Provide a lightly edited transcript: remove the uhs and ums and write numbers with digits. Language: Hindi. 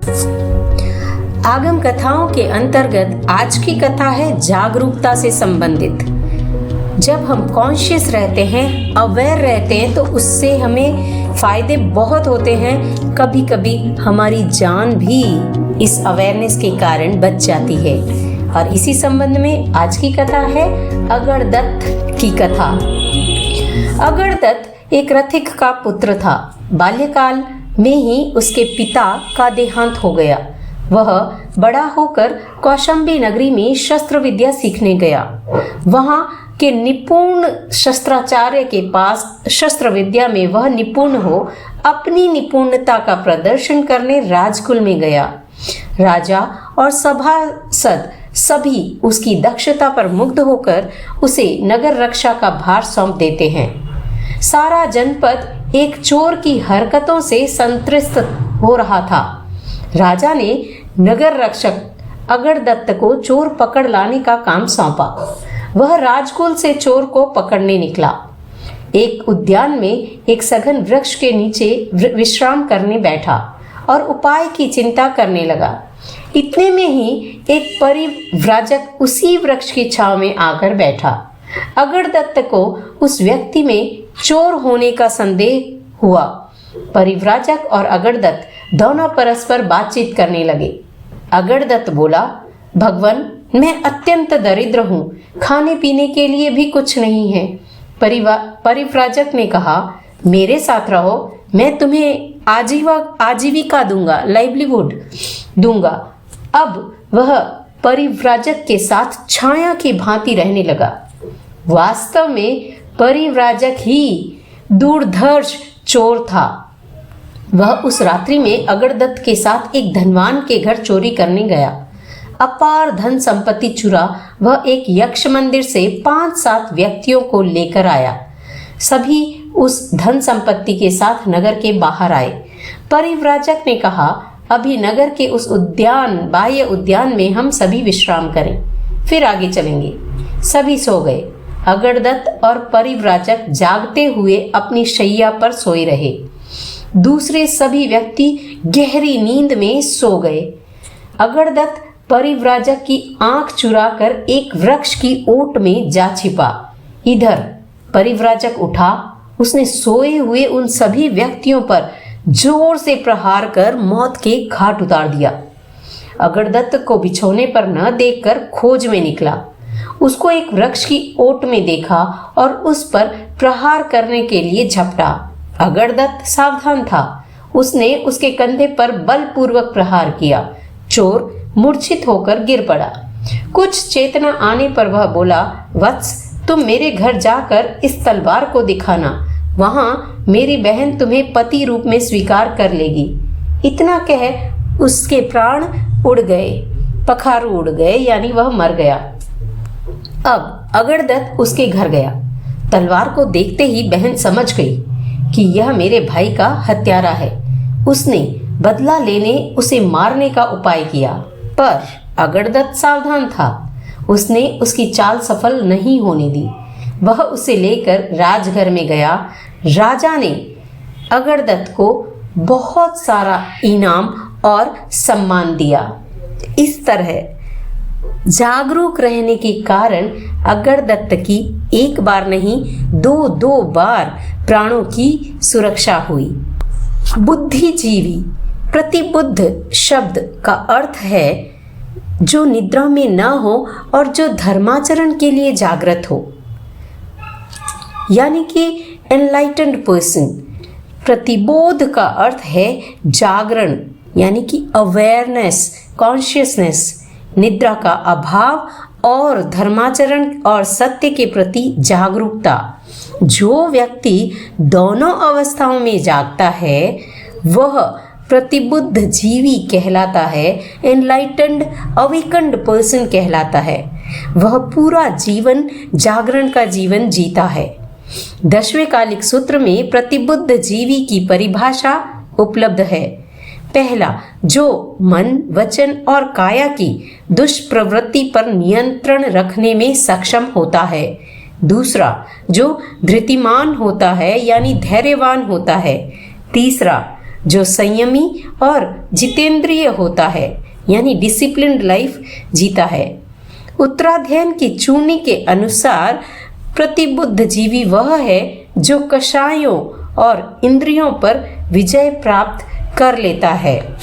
आगम कथाओं के अंतर्गत आज की कथा है जागरूकता से संबंधित। जब हम कॉन्शियस रहते हैं, अवेयर रहते हैं, तो उससे हमें फायदे बहुत होते हैं। कभी कभी हमारी जान भी इस अवेयरनेस के कारण बच जाती है। और इसी संबंध में आज की कथा है अगरदत्त की कथा। अगरदत्त एक रथिक का पुत्र था। बाल्यकाल में ही उसके पिता का देहांत हो गया। वह बड़ा होकर कौशाम्बी नगरी में शस्त्र विद्या सीखने गया। वहां के निपुण शस्त्राचार्य के पास शस्त्र विद्या में वह निपुण हो अपनी निपुणता का प्रदर्शन करने राजकुल में गया। राजा और सभासद सभी उसकी दक्षता पर मुग्ध होकर उसे नगर रक्षा का भार सौंप देते हैं। सारा जनपद एक चोर की हरकतों से संतृष्ट हो रहा था। राजा ने नगर रक्षक अगरदत्त को चोर पकड़ लाने का काम सौंपा। वह राजकुल से चोर को पकड़ने निकला। एक उद्यान में एक सघन वृक्ष के नीचे विश्राम करने बैठा और उपाय की चिंता करने लगा। इतने में ही एक परिव्राजक उसी वृक्ष की छांव में आकर बैठा। अगरदत्त को उस व्यक्ति में चोर होने का संदेह हुआ। परिव्राजक और अगरदत्त दोनों परस्पर बातचीत करने लगे। अगरदत्त बोला, भगवान, मैं अत्यंत दरिद्र हूँ, खाने पीने के लिए भी कुछ नहीं है। परिव्राजक ने कहा, मेरे साथ रहो, मैं तुम्हें आजीविका दूंगा, लाइवलीहुड दूंगा। अब वह परिव्राजक के साथ छाया की भांति रहने लगा। वास्तव में परिव्राजक ही दूरदर्श चोर था। वह उस रात्रि में अगरदत्त के साथ एक धनवान के घर चोरी करने गया। अपार धन संपत्ति चुरा वह एक यक्ष मंदिर से 5-7 व्यक्तियों को लेकर आया। सभी उस धन संपत्ति के साथ नगर के बाहर आए। परिव्राजक ने कहा, अभी नगर के उस बाह्य उद्यान में हम सभी विश्राम करें, फिर आगे चलेंगे। सभी सो गए। अगरदत्त और परिव्राजक जागते हुए अपनी शैया पर सोए रहे। दूसरे सभी व्यक्ति गहरी नींद में सो गए। अगरदत्त परिव्राजक की आंख चुराकर एक वृक्ष की ओट में जा छिपा। इधर परिव्राजक उठा। उसने सोए हुए उन सभी व्यक्तियों पर जोर से प्रहार कर मौत के घाट उतार दिया। अगरदत्त को बिछौने पर न देखकर खोज में निकला। उसको एक वृक्ष की ओट में देखा और उस पर प्रहार करने के लिए झपटा। अगरदत्त सावधान था। उसने उसके कंधे पर बलपूर्वक प्रहार किया। चोर मूर्छित होकर गिर पड़ा। कुछ चेतना आने पर वह बोला, वत्स, तुम मेरे घर जाकर इस तलवार को दिखाना। वहां मेरी बहन तुम्हें पति रूप में स्वीकार कर लेगी। इतना कह उसके प्राण उड़ गए, पखारू उड़ गए, यानी वह मर गया। अब अगरदत्त उसके घर गया। तलवार को देखते ही बहन समझ गई कि यह मेरे भाई का हत्यारा है। उसने बदला लेने उसे मारने का उपाय किया, पर अगरदत्त सावधान था। उसने उसकी चाल सफल नहीं होने दी। वह उसे लेकर राजघर में गया। राजा ने अगरदत्त को बहुत सारा इनाम और सम्मान दिया। इस तरह जागरूक रहने के कारण अगरदत्त की एक बार नहीं, 2 बार प्राणों की सुरक्षा हुई। बुद्धिजीवी, प्रतिबुद्ध शब्द का अर्थ है जो निद्रा में न हो और जो धर्माचरण के लिए जागृत हो, यानी कि एनलाइटेंड पर्सन। प्रतिबोध का अर्थ है जागरण, यानी कि अवेयरनेस, कॉन्शियसनेस। निद्रा का अभाव और धर्माचरण और सत्य के प्रति जागरूकता। जो व्यक्ति दोनों अवस्थाओं में जागता है वह प्रतिबुद्ध जीवी कहलाता है, एनलाइटेंड अवेकन्ड पर्सन कहलाता है। वह पूरा जीवन जागरण का जीवन जीता है। 10वें कालिक सूत्र में प्रतिबुद्ध जीवी की परिभाषा उपलब्ध है। पहला, जो मन, वचन और काया की दुष्प्रवृत्ति पर नियंत्रण रखने में सक्षम होता है। दूसरा, जो धृतिमान होता है यानी धैर्यवान होता है। तीसरा, जो संयमी और जितेंद्रिय होता है, यानी डिसिप्लिन्ड लाइफ जीता है। उत्तराध्ययन की चूनी के अनुसार प्रतिबुद्ध जीवी वह है जो कषायों और इंद्रियों पर विजय प्राप्त कर लेता है।